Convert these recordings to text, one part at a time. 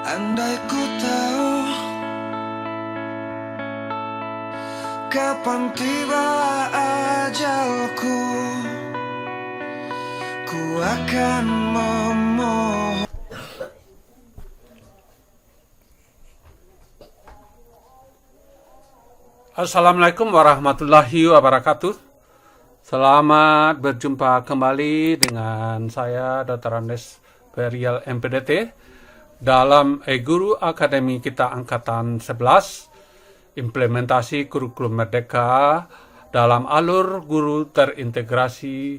Andai ku tahu kapan tiba ajalku, ku akan memohon. Assalamualaikum warahmatullahi wabarakatuh. Selamat berjumpa kembali dengan saya Dr. Andes Berial MPDT dalam Guru Akademi kita Angkatan 11, implementasi kurikulum merdeka dalam alur guru terintegrasi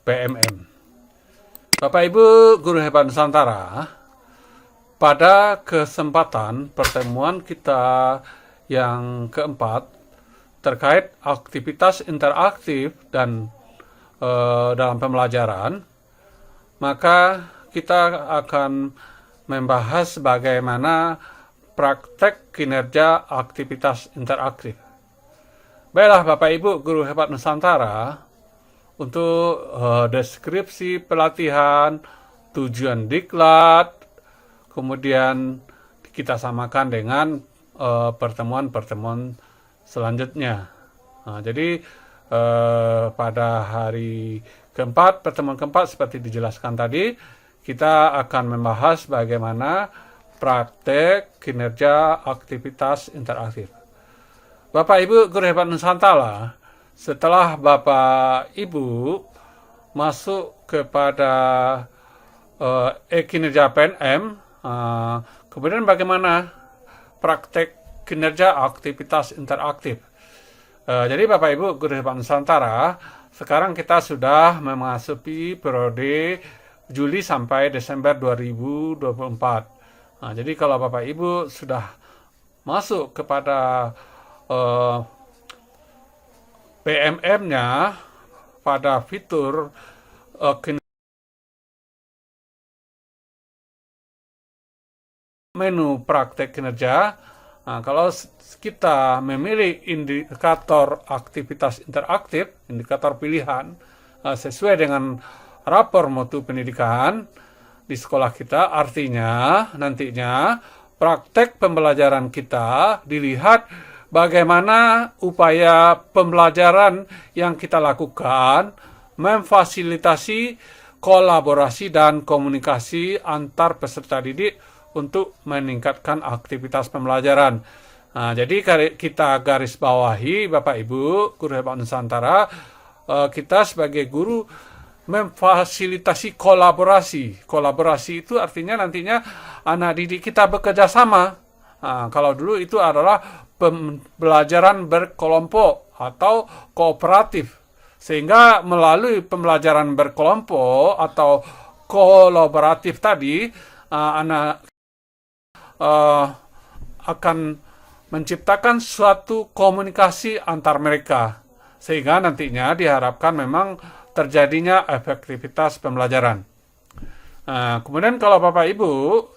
PMM. Bapak Ibu Guru Hebat Nusantara, pada kesempatan pertemuan kita yang keempat terkait aktivitas interaktif dan dalam pembelajaran, maka kita akan membahas bagaimana praktek kinerja aktivitas interaktif. Baiklah Bapak Ibu Guru Hebat Nusantara, untuk deskripsi pelatihan, tujuan diklat, kemudian kita samakan dengan pertemuan-pertemuan selanjutnya. Jadi pada hari keempat, pertemuan keempat seperti dijelaskan tadi, kita akan membahas bagaimana praktek kinerja aktivitas interaktif. Bapak Ibu Guru Hebat Nusantara, setelah Bapak Ibu masuk kepada kinerja PNM, kemudian bagaimana praktek kinerja aktivitas interaktif. Jadi Bapak Ibu Guru Hebat Nusantara, sekarang kita sudah memasuki periode Juli sampai Desember 2024. Jadi kalau Bapak Ibu sudah masuk kepada PMM-nya pada fitur menu praktek kinerja, kalau kita memilih indikator aktivitas interaktif, indikator pilihan sesuai dengan rapor mutu pendidikan di sekolah kita, artinya nantinya praktek pembelajaran kita dilihat bagaimana upaya pembelajaran yang kita lakukan memfasilitasi kolaborasi dan komunikasi antar peserta didik untuk meningkatkan aktivitas pembelajaran. Jadi kita garis bawahi Bapak Ibu Guru Hebat Nusantara, kita sebagai guru memfasilitasi kolaborasi. Kolaborasi itu artinya nantinya anak didik kita bekerja sama. Kalau dulu itu adalah pembelajaran berkelompok atau kooperatif. Sehingga melalui pembelajaran berkelompok atau kolaboratif tadi, anak akan menciptakan suatu komunikasi antar mereka, sehingga nantinya diharapkan memang terjadinya efektivitas pembelajaran. Kemudian kalau Bapak Ibu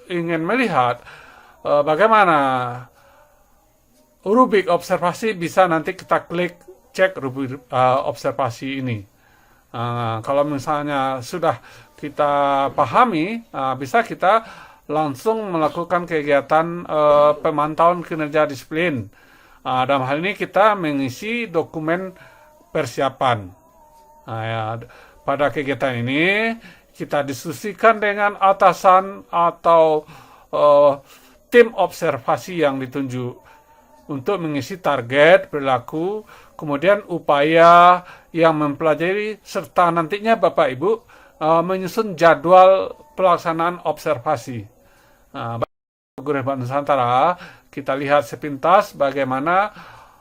ingin melihat bagaimana rubrik observasi, bisa nanti kita klik cek rubrik observasi ini. Kalau misalnya sudah kita pahami, bisa kita langsung melakukan kegiatan pemantauan kinerja disiplin. Dalam hal ini kita mengisi dokumen persiapan. Pada kegiatan ini kita diskusikan dengan atasan atau tim observasi yang ditunjuk untuk mengisi target, perilaku, kemudian upaya yang mempelajari, serta nantinya Bapak Ibu menyusun jadwal pelaksanaan observasi. Guru Hebat Nusantara, kita lihat sepintas bagaimana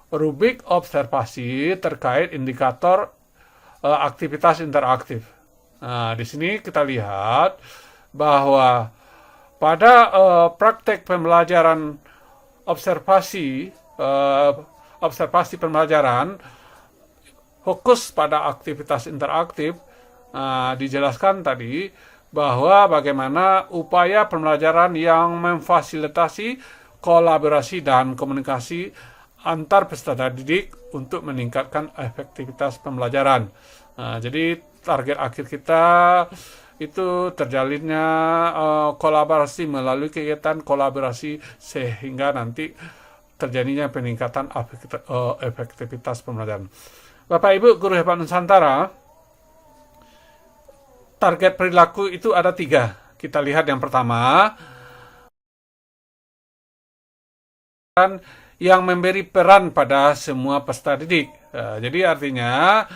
rubrik observasi terkait indikator aktivitas interaktif. Di sini kita lihat bahwa pada praktek pembelajaran observasi pembelajaran fokus pada aktivitas interaktif, dijelaskan tadi bahwa bagaimana upaya pembelajaran yang memfasilitasi kolaborasi dan komunikasi antar peserta didik untuk meningkatkan efektivitas pembelajaran. Jadi target akhir kita itu terjalinnya kolaborasi melalui kegiatan kolaborasi sehingga nanti terjadinya peningkatan efektivitas pembelajaran. Bapak Ibu guru hebat Nusantara, target perilaku itu ada 3. Kita lihat yang pertama, yang memberi peran pada semua peserta didik. Jadi artinya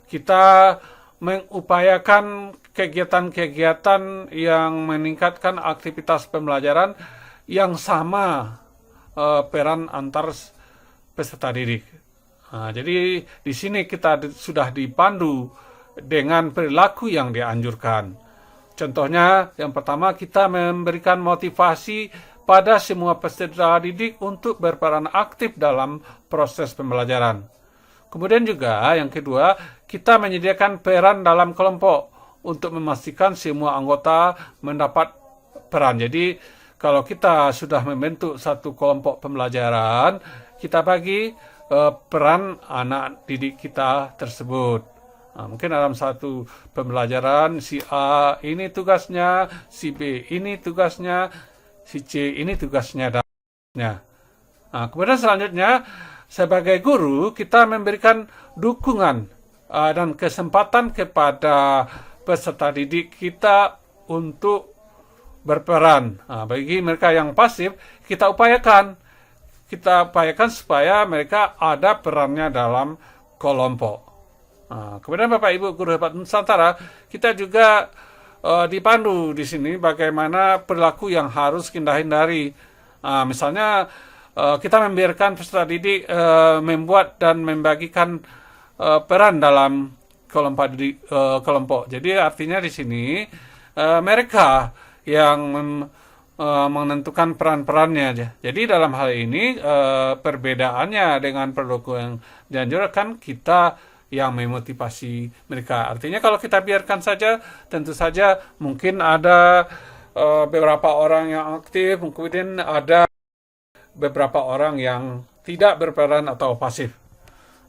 kita mengupayakan kegiatan-kegiatan yang meningkatkan aktivitas pembelajaran yang sama peran antar peserta didik. Jadi di sini kita sudah dipandu dengan perilaku yang dianjurkan. Contohnya, yang pertama kita memberikan motivasi pada semua peserta didik untuk berperan aktif dalam proses pembelajaran. Kemudian juga yang kedua, kita menyediakan peran dalam kelompok untuk memastikan semua anggota mendapat peran. Jadi kalau kita sudah membentuk satu kelompok pembelajaran, kita bagi peran anak didik kita tersebut. Mungkin dalam satu pembelajaran si A ini tugasnya, si B ini tugasnya, si C ini tugasnya. Kemudian selanjutnya, sebagai guru kita memberikan dukungan dan kesempatan kepada peserta didik kita untuk berperan. Bagi mereka yang pasif, kita upayakan supaya mereka ada perannya dalam kelompok. Kemudian Bapak Ibu guru hebat Nusantara, kita juga dipandu di sini bagaimana perilaku yang harus kita hindari. Misalnya kita membiarkan peserta didik membuat dan membagikan peran dalam kelompok. Jadi artinya di sini mereka yang menentukan peran-perannya. Jadi dalam hal ini perbedaannya dengan perilaku yang dianjurkan, kita yang memotivasi mereka. Artinya kalau kita biarkan saja, tentu saja mungkin ada beberapa orang yang aktif, kemudian ada beberapa orang yang tidak berperan atau pasif.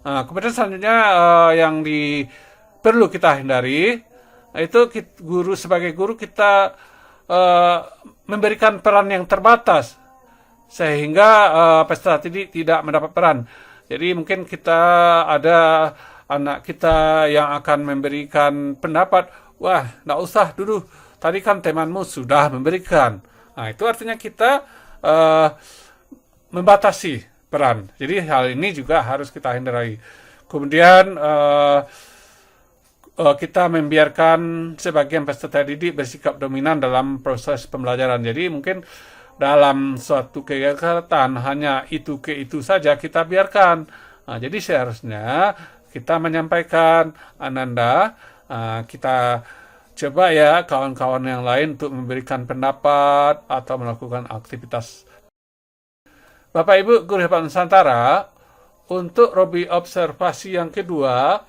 Kemudian selanjutnya yang perlu kita hindari itu sebagai guru kita memberikan peran yang terbatas sehingga peserta didik tidak mendapat peran. Jadi mungkin kita ada anak kita yang akan memberikan pendapat, wah, nggak usah dulu, tadi kan temanmu sudah memberikan. Itu artinya kita membatasi peran. Jadi hal ini juga harus kita hindari. Kemudian kita membiarkan sebagian peserta didik bersikap dominan dalam proses pembelajaran. Jadi mungkin dalam suatu kegiatan hanya itu ke itu saja kita biarkan. Jadi seharusnya kita menyampaikan, Ananda, kita coba ya kawan-kawan yang lain untuk memberikan pendapat atau melakukan aktivitas. Bapak Ibu guru hebat Nusantara, untuk hobi observasi yang kedua,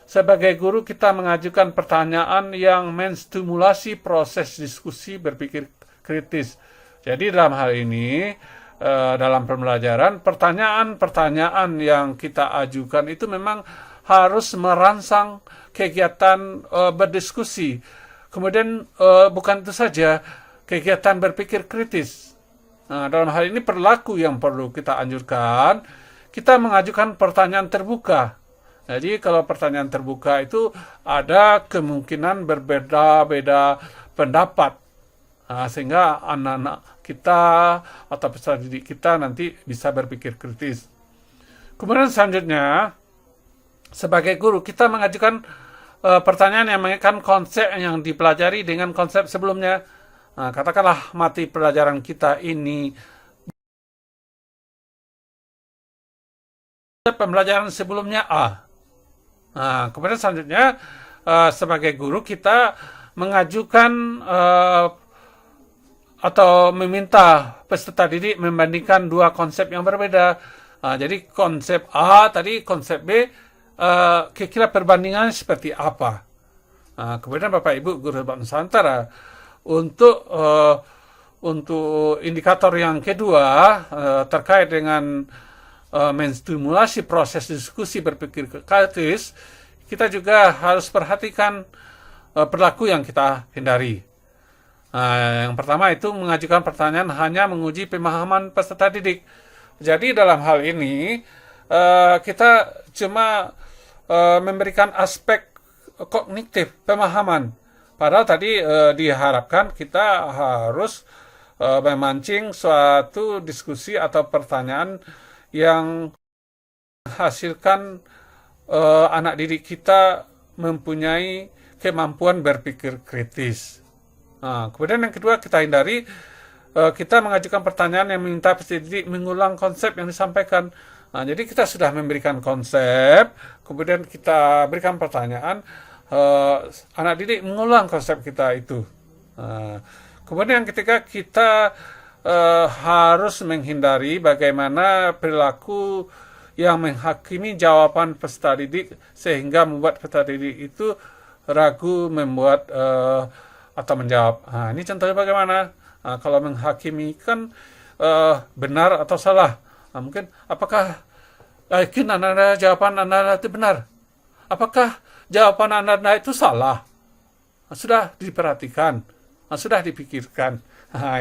sebagai guru kita mengajukan pertanyaan yang menstimulasi proses diskusi berpikir kritis. Jadi dalam hal ini, dalam pembelajaran, pertanyaan-pertanyaan yang kita ajukan itu memang harus merangsang kegiatan berdiskusi. Kemudian bukan itu saja, kegiatan berpikir kritis. Dalam hal ini perilaku yang perlu kita anjurkan, kita mengajukan pertanyaan terbuka. Jadi kalau pertanyaan terbuka itu ada kemungkinan berbeda-beda pendapat. Sehingga anak-anak kita atau peserta didik kita nanti bisa berpikir kritis. Kemudian selanjutnya, sebagai guru kita mengajukan pertanyaan yang mengaitkan konsep yang dipelajari dengan konsep sebelumnya. Katakanlah mati pelajaran kita ini pembelajaran sebelumnya A. Kemudian selanjutnya sebagai guru kita mengajukan atau meminta peserta didik membandingkan dua konsep yang berbeda. Jadi konsep A tadi, konsep B, kira-kira perbandingannya seperti apa. Kemudian Bapak Ibu guru hebat Nusantara, untuk indikator yang kedua terkait dengan menstimulasi proses diskusi berpikir kritis, kita juga harus perhatikan perilaku yang kita hindari. Yang pertama itu mengajukan pertanyaan hanya menguji pemahaman peserta didik. Jadi dalam hal ini kita cuma memberikan aspek kognitif, pemahaman. Padahal tadi diharapkan kita harus memancing suatu diskusi atau pertanyaan yang menghasilkan anak didik kita mempunyai kemampuan berpikir kritis. Kemudian yang kedua kita hindari kita mengajukan pertanyaan yang meminta peserta didik mengulang konsep yang disampaikan. Jadi kita sudah memberikan konsep, kemudian kita berikan pertanyaan, anak didik mengulang konsep kita itu. Kemudian yang ketiga kita harus menghindari bagaimana perilaku yang menghakimi jawaban peserta didik sehingga membuat peserta didik itu ragu membuat atau menjawab. Ini contohnya bagaimana? Kalau menghakimi kan benar atau salah. Mungkin apakah yakin Anda jawaban Anda itu benar? Apakah jawaban Anda itu salah? Sudah diperhatikan, sudah dipikirkan.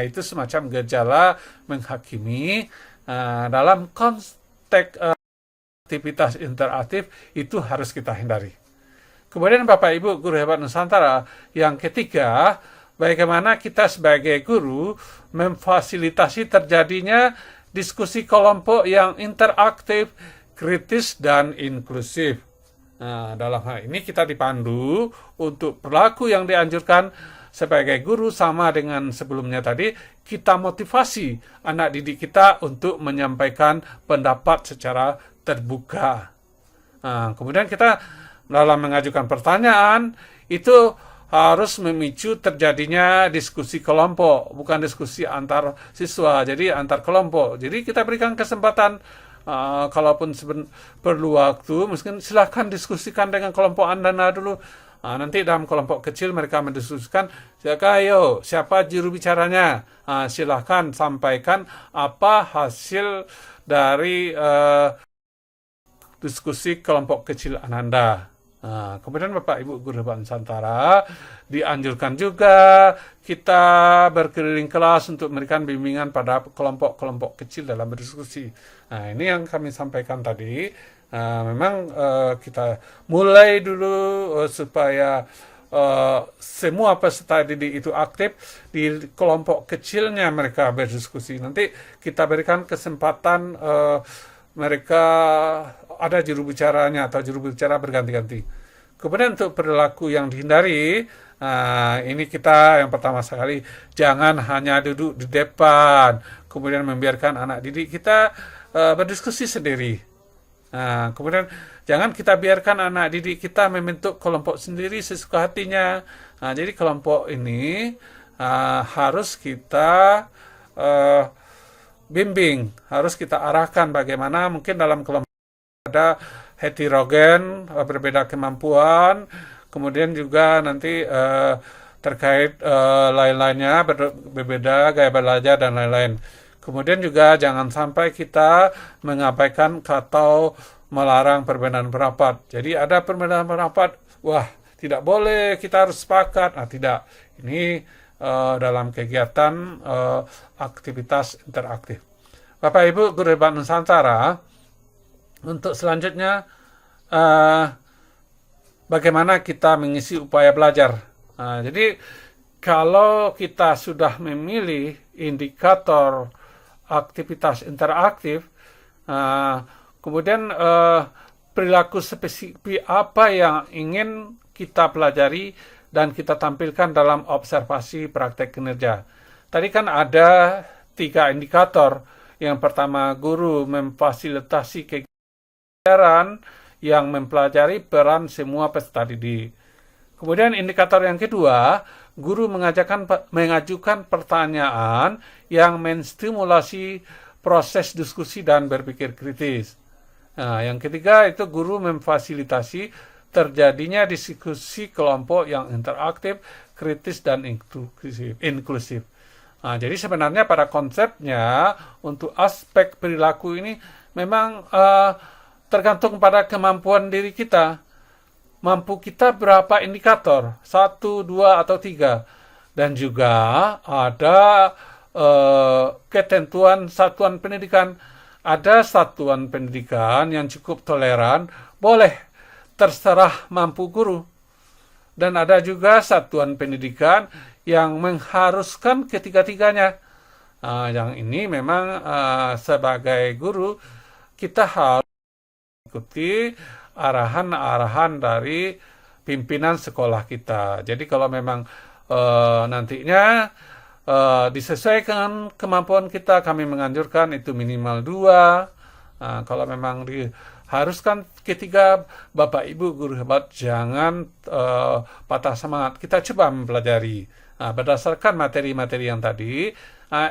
Itu semacam gejala menghakimi dalam konteks aktivitas interaktif itu harus kita hindari. Kemudian Bapak Ibu Guru Hebat Nusantara, yang ketiga, bagaimana kita sebagai guru memfasilitasi terjadinya diskusi kelompok yang interaktif, kritis, dan inklusif. Dalam hal ini kita dipandu untuk perilaku yang dianjurkan sebagai guru sama dengan sebelumnya tadi, kita motivasi anak didik kita untuk menyampaikan pendapat secara terbuka. Kemudian kita dalam mengajukan pertanyaan itu harus memicu terjadinya diskusi kelompok, bukan diskusi antar siswa, jadi antar kelompok. Jadi kita berikan kesempatan, kalaupun perlu waktu, mungkin silahkan diskusikan dengan kelompok Anda dulu. Nanti dalam kelompok kecil mereka mendiskusikan, ayo siapa juru bicaranya, silahkan sampaikan apa hasil dari diskusi kelompok kecil Anda. Kemudian Bapak Ibu Guru Hebat Nusantara, dianjurkan juga kita berkeliling kelas untuk memberikan bimbingan pada kelompok-kelompok kecil dalam berdiskusi. Ini yang kami sampaikan tadi. Memang kita mulai dulu supaya semua peserta didik itu aktif di kelompok kecilnya mereka berdiskusi. Nanti kita berikan kesempatan mereka ada juru bicaranya atau juru bicara berganti-ganti. Kemudian untuk perilaku yang dihindari, ini kita yang pertama sekali jangan hanya duduk di depan, kemudian membiarkan anak didik kita berdiskusi sendiri. Kemudian jangan kita biarkan anak didik kita membentuk kelompok sendiri sesuka hatinya. Jadi kelompok ini harus kita bimbing, harus kita arahkan bagaimana mungkin dalam kelompok ada heterogen, berbeda kemampuan, kemudian juga nanti terkait lain-lainnya, berbeda gaya belajar dan lain-lain. Kemudian juga jangan sampai kita mengabaikan atau melarang perbedaan pendapat. Jadi ada perbedaan pendapat, wah tidak boleh, kita harus sepakat. Tidak. Ini dalam kegiatan aktivitas interaktif. Bapak Ibu Guru Hebat Nusantara, untuk selanjutnya bagaimana kita mengisi upaya belajar. Jadi kalau kita sudah memilih indikator aktivitas interaktif, kemudian perilaku spesifik apa yang ingin kita pelajari dan kita tampilkan dalam observasi praktek kinerja. Tadi kan ada 3 indikator. Yang pertama, guru memfasilitasi kegiatan yang mempelajari peran semua peserta didik. Kemudian indikator yang kedua, guru mengajukan pertanyaan yang menstimulasi proses diskusi dan berpikir kritis. Yang ketiga itu guru memfasilitasi terjadinya diskusi kelompok yang interaktif, kritis, dan inklusif. Jadi sebenarnya pada konsepnya untuk aspek perilaku ini memang tergantung pada kemampuan diri kita. mampu kita berapa indikator, 1, 2, atau 3. Dan juga ada ketentuan satuan pendidikan. Ada satuan pendidikan yang cukup toleran, boleh terserah mampu guru. Dan ada juga satuan pendidikan yang mengharuskan ketiga-tiganya. Yang ini memang sebagai guru kita harus ikuti arahan-arahan dari pimpinan sekolah kita. Jadi kalau memang nantinya disesuaikan kemampuan kita, kami menganjurkan itu minimal 2. Kalau memang diharuskan ketiga, Bapak Ibu guru hebat, jangan patah semangat. Kita coba mempelajari. Berdasarkan materi-materi yang tadi,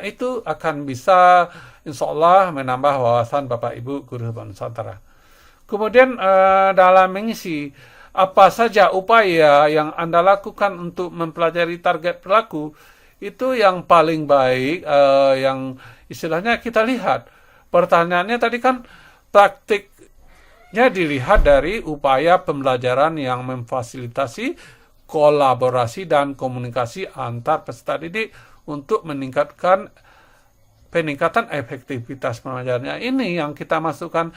itu akan bisa insya Allah menambah wawasan Bapak Ibu guru hebat Nusantara. Kemudian dalam mengisi, apa saja upaya yang Anda lakukan untuk mempelajari target perilaku, itu yang paling baik, yang istilahnya kita lihat. Pertanyaannya tadi kan praktiknya dilihat dari upaya pembelajaran yang memfasilitasi kolaborasi dan komunikasi antar peserta didik untuk meningkatkan peningkatan efektivitas pembelajarannya. Ini yang kita masukkan,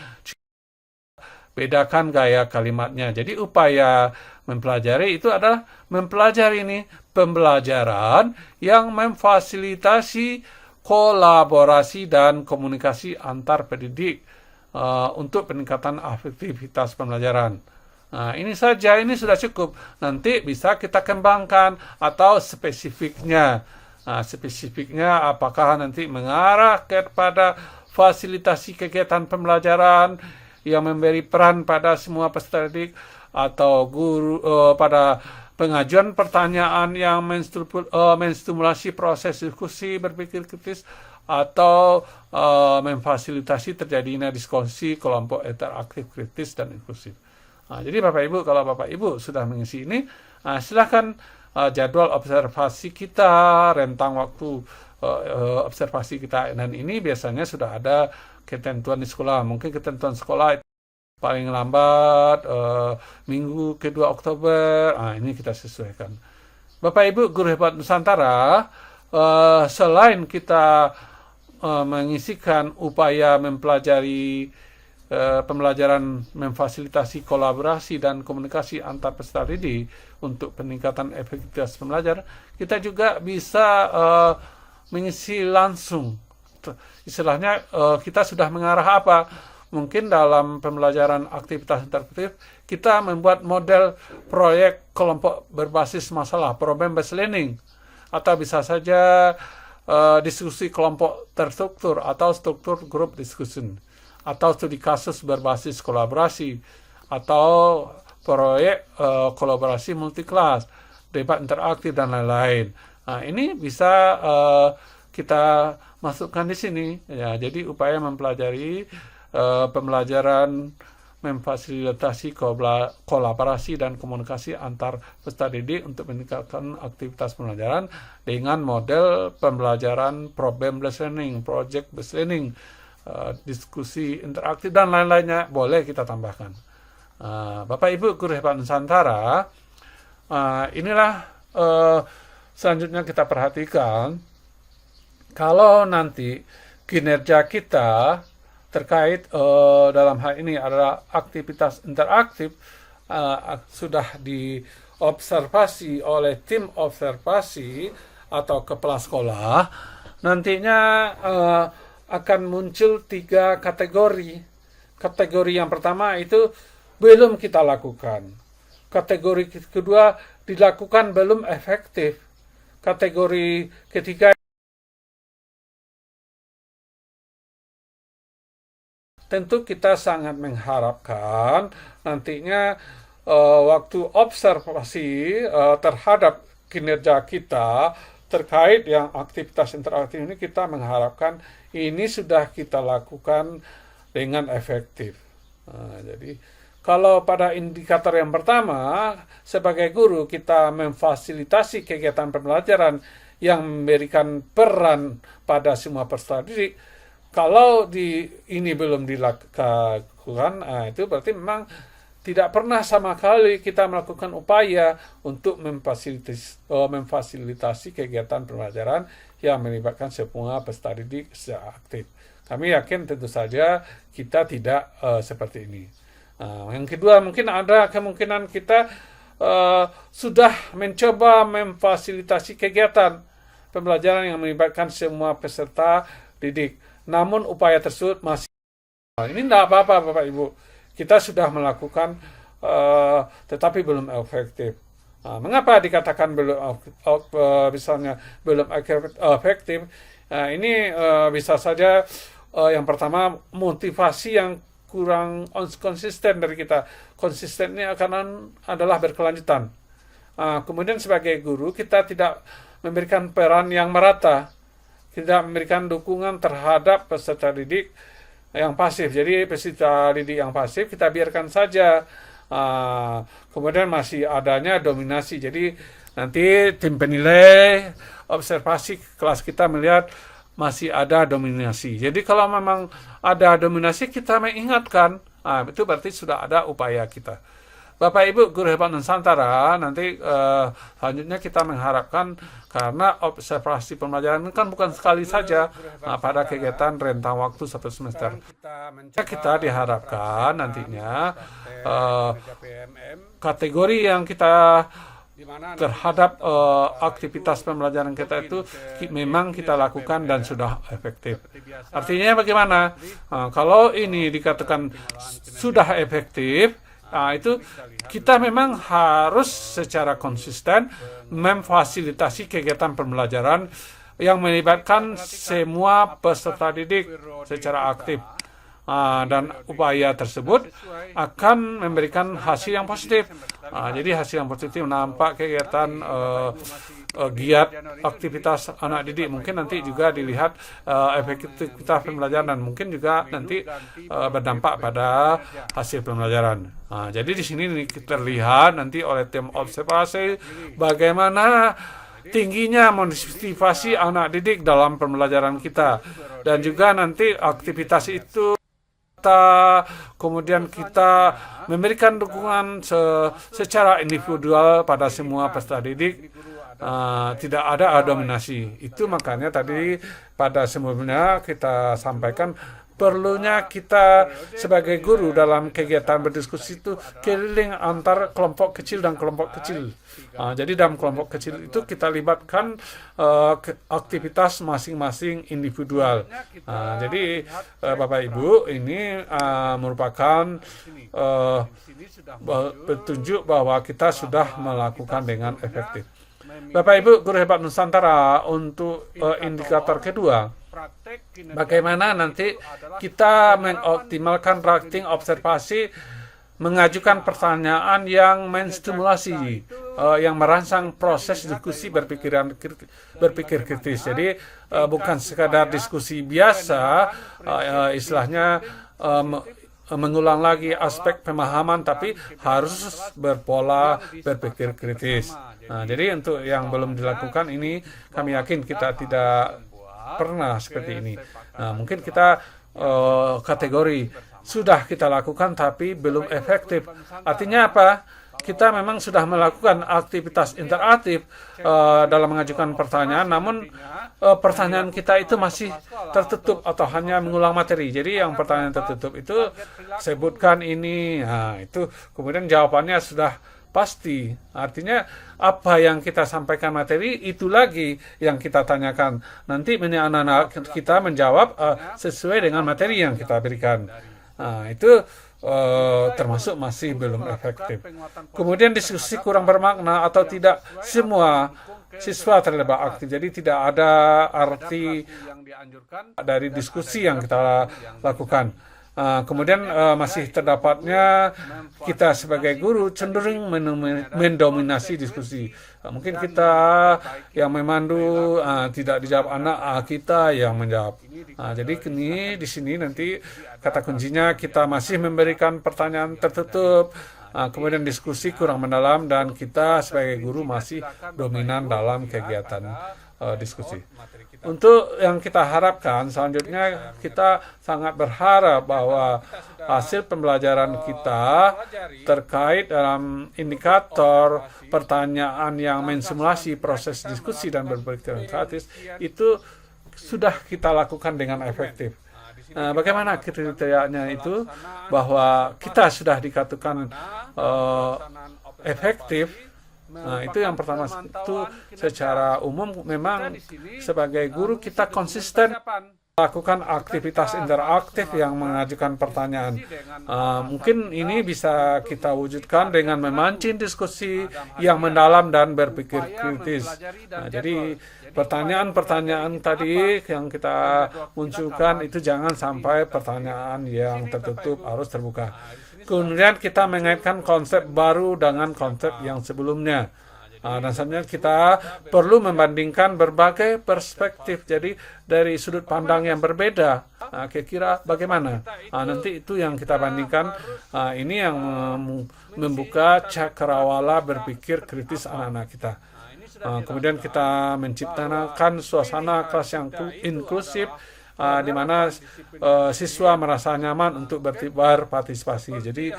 bedakan gaya kalimatnya. Jadi upaya mempelajari itu adalah mempelajari ini pembelajaran yang memfasilitasi kolaborasi dan komunikasi antar pendidik untuk peningkatan efektivitas pembelajaran. Ini saja, ini sudah cukup. Nanti bisa kita kembangkan atau spesifiknya. Spesifiknya apakah nanti mengarah kepada fasilitasi kegiatan pembelajaran yang memberi peran pada semua peserta didik, atau guru pada pengajuan pertanyaan yang menstimulasi proses diskusi berpikir kritis, atau memfasilitasi terjadinya diskusi kelompok interaktif kritis dan inklusif. Jadi Bapak Ibu, kalau Bapak Ibu sudah mengisi ini, silakan jadwal observasi kita, rentang waktu observasi kita, dan ini biasanya sudah ada ketentuan di sekolah. Mungkin ketentuan sekolah paling lambat minggu kedua Oktober. Ini kita sesuaikan. Bapak Ibu guru hebat Nusantara, selain kita mengisikan upaya mempelajari pembelajaran memfasilitasi kolaborasi dan komunikasi antar peserta didik untuk peningkatan efektivitas pembelajaran, kita juga bisa mengisi langsung. Istilahnya kita sudah mengarah apa? Mungkin dalam pembelajaran aktivitas interaktif, kita membuat model proyek kelompok berbasis masalah, problem based learning, atau bisa saja diskusi kelompok terstruktur atau struktur group discussion, atau studi kasus berbasis kolaborasi, atau proyek kolaborasi multi-kelas, debat interaktif, dan lain-lain. Ini bisa kita masukkan di sini. Ya, jadi upaya mempelajari pembelajaran memfasilitasi kolaborasi dan komunikasi antar peserta didik untuk meningkatkan aktivitas pembelajaran dengan model pembelajaran problem based learning, project based learning, diskusi interaktif, dan lain-lainnya boleh kita tambahkan. Bapak Ibu guru hebat Nusantara, inilah selanjutnya kita perhatikan kalau nanti kinerja kita terkait dalam hal ini adalah aktivitas interaktif sudah diobservasi oleh tim observasi atau kepala sekolah, nantinya akan muncul 3 kategori. Kategori yang pertama itu belum kita lakukan. Kategori kedua dilakukan belum efektif. Kategori ketiga tentu kita sangat mengharapkan nantinya waktu observasi terhadap kinerja kita terkait yang aktivitas interaktif ini, kita mengharapkan ini sudah kita lakukan dengan efektif. Jadi kalau pada indikator yang pertama, sebagai guru kita memfasilitasi kegiatan pembelajaran yang memberikan peran pada semua peserta didik. Kalau ini belum dilakukan, itu berarti memang tidak pernah sama kali kita melakukan upaya untuk memfasilitasi kegiatan pembelajaran yang melibatkan semua peserta didik secara aktif. Kami yakin tentu saja kita tidak seperti ini. Yang kedua, mungkin ada kemungkinan kita sudah mencoba memfasilitasi kegiatan pembelajaran yang melibatkan semua peserta didik. Namun upaya tersebut masih ini tidak apa-apa Bapak Ibu. Kita sudah melakukan tetapi belum efektif. Mengapa dikatakan misalnya belum efektif? Ini bisa saja yang pertama motivasi yang kurang konsisten dari kita. Konsistennya adalah berkelanjutan. Kemudian sebagai guru kita tidak memberikan peran yang merata, tidak memberikan dukungan terhadap peserta didik yang pasif. Jadi peserta didik yang pasif kita biarkan saja. Kemudian masih adanya dominasi. Jadi nanti tim penilai observasi kelas kita melihat masih ada dominasi. Jadi kalau memang ada dominasi kita mengingatkan, itu berarti sudah ada upaya kita. Bapak Ibu Guru Hebat Nusantara, nanti selanjutnya kita mengharapkan karena observasi pembelajaran ini kan bukan sekali saja pada kegiatan rentang waktu satu semester. Kita diharapkan nantinya kategori yang kita terhadap aktivitas pembelajaran kita itu memang kita lakukan dan sudah efektif. Artinya bagaimana? Kalau ini dikatakan sudah efektif, itu kita memang harus secara konsisten memfasilitasi kegiatan pembelajaran yang melibatkan semua peserta didik secara aktif. Dan upaya tersebut akan memberikan hasil yang positif. Jadi hasil yang positif nampak kegiatan giat aktivitas anak didik. Mungkin nanti juga dilihat efektivitas pembelajaran dan mungkin juga nanti berdampak pada hasil pembelajaran. Jadi di sini terlihat nanti oleh tim observasi bagaimana tingginya motivasi anak didik dalam pembelajaran kita, dan juga nanti aktivitas itu kemudian kita memberikan dukungan secara individual pada semua peserta didik, tidak ada dominasi. Itu makanya tadi pada sebelumnya kita sampaikan perlunya kita sebagai guru dalam kegiatan berdiskusi itu keliling antar kelompok kecil dan kelompok kecil. Jadi dalam kelompok kecil itu kita libatkan aktivitas masing-masing individual. Jadi Bapak Ibu, ini merupakan petunjuk bahwa kita sudah melakukan dengan efektif. Bapak Ibu Guru Hebat Nusantara, untuk indikator kedua, bagaimana nanti kita mengoptimalkan rating observasi, mengajukan pertanyaan yang menstimulasi, yang merangsang proses diskusi berpikir kritis. Jadi bukan sekadar diskusi biasa, istilahnya mengulang lagi aspek pemahaman, tapi harus berpola berpikir kritis. Jadi untuk yang belum dilakukan ini, kami yakin kita tidak pernah seperti ini. Mungkin kita kategori sudah kita lakukan tapi belum efektif. Artinya apa? Kita memang sudah melakukan aktivitas interaktif dalam mengajukan pertanyaan, namun pertanyaan kita itu masih tertutup atau hanya mengulang materi. Jadi yang pertanyaan tertutup itu sebutkan ini, itu kemudian jawabannya sudah pasti. Artinya apa yang kita sampaikan materi itu lagi yang kita tanyakan. Nanti anak-anak kita menjawab sesuai dengan materi yang kita berikan. Itu termasuk masih belum efektif. Kemudian diskusi kurang bermakna atau tidak semua siswa terlibat aktif. Jadi tidak ada arti dari diskusi yang kita lakukan. Kemudian masih terdapatnya kita sebagai guru cenderung mendominasi diskusi. Mungkin kita yang memandu, tidak dijawab anak, kita yang menjawab. Jadi di sini nanti kata kuncinya kita masih memberikan pertanyaan tertutup, Kemudian diskusi kurang mendalam dan kita sebagai guru masih dominan dalam kegiatan diskusi. Untuk yang kita harapkan selanjutnya, kita sangat berharap bahwa hasil pembelajaran kita terkait dalam indikator pertanyaan yang mensimulasi proses diskusi dan berpikir kritis itu sudah kita lakukan dengan efektif. Bagaimana kriterianya itu? Bahwa kita sudah dikatakan efektif. Itu yang pertama, itu secara umum memang sebagai guru kita konsisten melakukan aktivitas interaktif yang mengajukan pertanyaan. Mungkin ini bisa kita wujudkan dengan memancing diskusi yang mendalam dan berpikir kritis. Jadi pertanyaan-pertanyaan tadi yang kita munculkan itu jangan sampai pertanyaan yang tertutup, harus terbuka. Kemudian kita mengaitkan konsep baru dengan konsep yang sebelumnya. Dan sebenarnya kita perlu membandingkan berbagai perspektif, jadi dari sudut pandang yang berbeda. Kira-kira bagaimana? Nanti itu yang kita bandingkan. Ini yang membuka cakrawala berpikir kritis anak-anak kita. Kemudian kita menciptakan suasana kelas yang inklusif, di mana siswa merasa nyaman untuk berpartisipasi. Jadi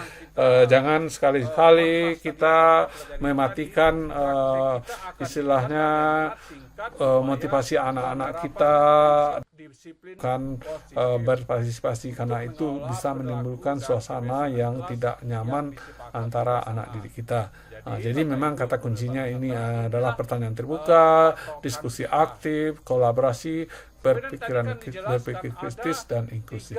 jangan sekali-kali kita mematikan istilahnya motivasi anak-anak kita kan berpartisipasi, karena itu bisa menimbulkan suasana yang tidak nyaman antara anak didik kita. Jadi memang kata kuncinya ini adalah pertanyaan terbuka, diskusi aktif, kolaborasi, berpikir kritis dan inklusif.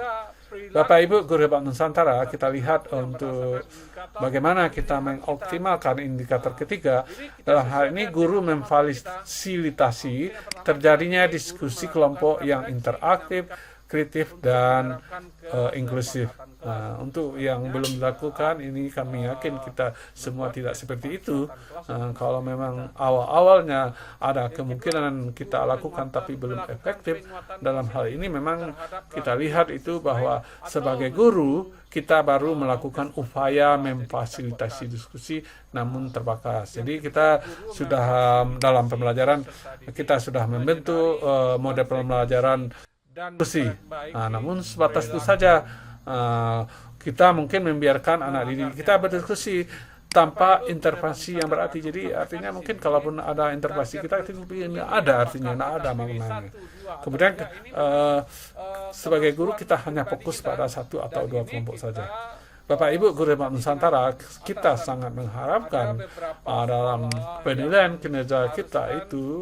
Bapak Ibu guru Hebat Nusantara, kita lihat untuk bagaimana kita mengoptimalkan indikator ketiga. Dalam hal ini guru memfasilitasi terjadinya diskusi kelompok yang interaktif, kritis dan inklusif. Untuk yang belum dilakukan ini, kami yakin kita semua tidak seperti itu. Kalau memang awal-awalnya ada kemungkinan kita lakukan tapi belum efektif, dalam hal ini memang kita lihat itu bahwa sebagai guru kita baru melakukan upaya memfasilitasi diskusi namun terbatas. Jadi kita sudah dalam pembelajaran, kita sudah membentuk model pembelajaran dan diskusi. Namun sebatas itu saja. Kita mungkin membiarkan anak didik kita berdiskusi tanpa intervensi yang berarti. Jadi artinya mungkin kalaupun ada intervensi kita itu nggak ada artinya, nggak ada maknanya. Kemudian sebagai guru kita hanya fokus pada satu atau dua kelompok saja. Bapak Ibu guru Hebat Nusantara, kita sangat mengharapkan dalam penilaian kinerja kita itu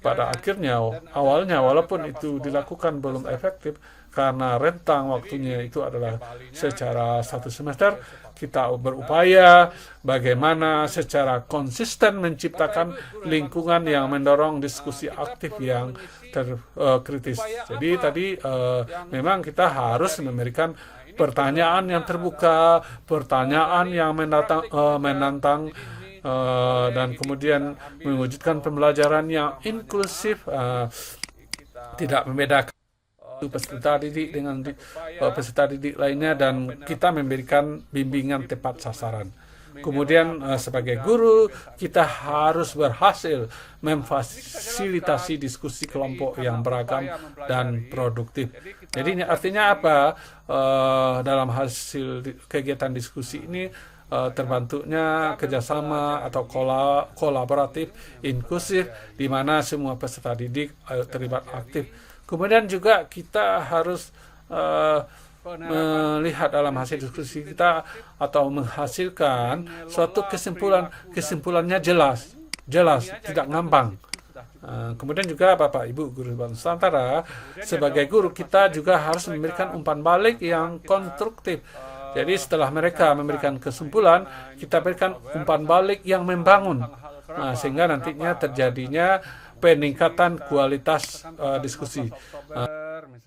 pada akhirnya, awalnya walaupun itu dilakukan belum efektif karena rentang waktunya itu adalah secara 1 semester, kita berupaya bagaimana secara konsisten menciptakan lingkungan yang mendorong diskusi aktif yang kritis. Jadi tadi memang kita harus memberikan pertanyaan yang terbuka, pertanyaan yang menantang, dan kemudian mewujudkan pembelajaran yang inklusif, tidak membedakan peserta didik dengan peserta didik lainnya, dan kita memberikan bimbingan tepat sasaran. Kemudian sebagai guru kita harus berhasil memfasilitasi diskusi kelompok yang beragam dan produktif. Jadi artinya apa? Dalam hasil kegiatan diskusi ini terbentuknya kerjasama atau kolaboratif inklusif di mana semua peserta didik terlibat aktif. Kemudian juga kita harus melihat dalam hasil diskusi kita atau menghasilkan suatu kesimpulannya jelas, tidak ngambang. Kemudian juga Bapak Ibu guru Nusantara, sebagai guru kita juga harus memberikan umpan balik yang konstruktif. Jadi setelah mereka memberikan kesimpulan, kita berikan umpan balik yang membangun, sehingga nantinya terjadinya peningkatan kualitas diskusi.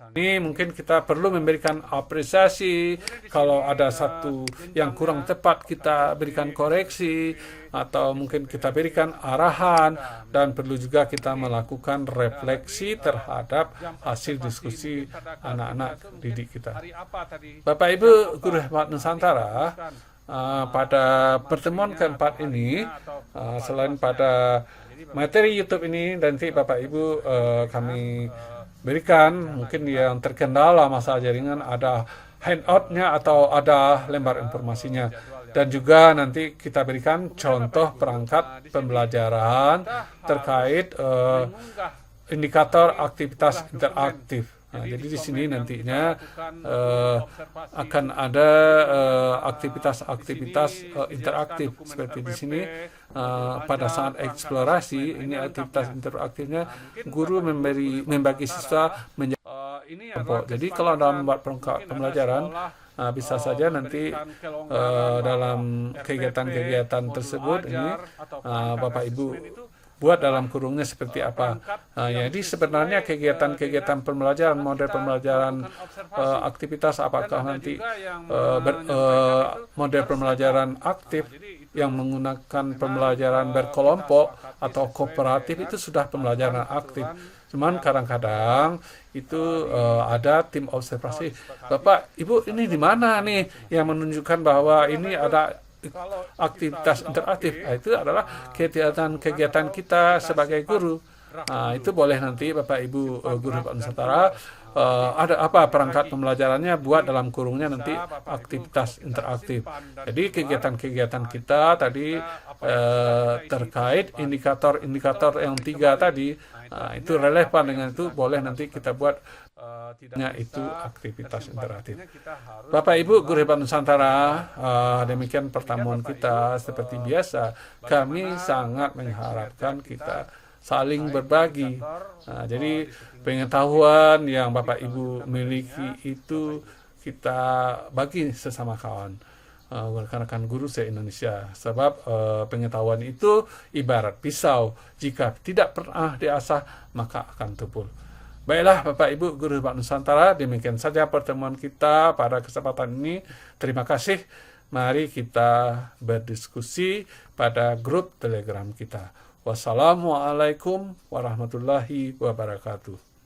Ini mungkin kita perlu memberikan apresiasi, kalau ada satu yang kurang tepat kita berikan koreksi, atau mungkin kita berikan arahan, dan perlu juga kita melakukan refleksi terhadap hasil diskusi anak-anak didik kita. Bapak Ibu guru Hebat Nusantara, pada pertemuan keempat ini, selain pada materi YouTube ini, nanti Bapak Ibu kami berikan mungkin yang terkendala masalah jaringan, ada handoutnya atau ada lembar informasinya, dan juga nanti kita berikan contoh perangkat pembelajaran terkait indikator aktivitas interaktif. Nah, jadi di sini nantinya akan ada aktivitas-aktivitas interaktif seperti di sini. Pada saat eksplorasi, ini aktivitas interaktifnya guru membagi siswa menjadi kelompok. Jadi kalau dalam membuat perangkat pembelajaran, bisa saja nanti dalam kegiatan-kegiatan tersebut ini Bapak Ibu buat dalam kurungnya seperti apa. Jadi sebenarnya kegiatan-kegiatan pembelajaran, model pembelajaran aktivitas, apakah nanti model pembelajaran aktif yang menggunakan pembelajaran berkelompok atau kooperatif, itu sudah pembelajaran aktif. Cuman kadang-kadang itu ada tim observasi. Bapak, Ibu, ini di mana nih yang menunjukkan bahwa ini ada aktivitas interaktif? Itu adalah kegiatan-kegiatan kita sebagai guru. Itu boleh nanti Bapak Ibu guru Pak Nusantara ada apa perangkat pembelajarannya, buat dalam kurungnya nanti aktivitas interaktif. Jadi kegiatan-kegiatan kita tadi terkait indikator-indikator yang 3 tadi, itu relevan dengan itu, boleh nanti kita buat tidaknya itu aktivitas interaktif. Bapak Ibu guru Pak Nusantara, demikian pertemuan kita. Seperti biasa, kami sangat mengharapkan kita saling berbagi. Jadi pengetahuan yang Bapak Ibu miliki itu kita bagi sesama kawan, rekan-rekan guru se-Indonesia. Sebab pengetahuan itu ibarat pisau, jika tidak pernah diasah maka akan tumpul. Baiklah Bapak Ibu guru Pak Nusantara, demikian saja pertemuan kita pada kesempatan ini. Terima kasih. Mari kita berdiskusi pada grup Telegram kita. Wassalamualaikum warahmatullahi wabarakatuh.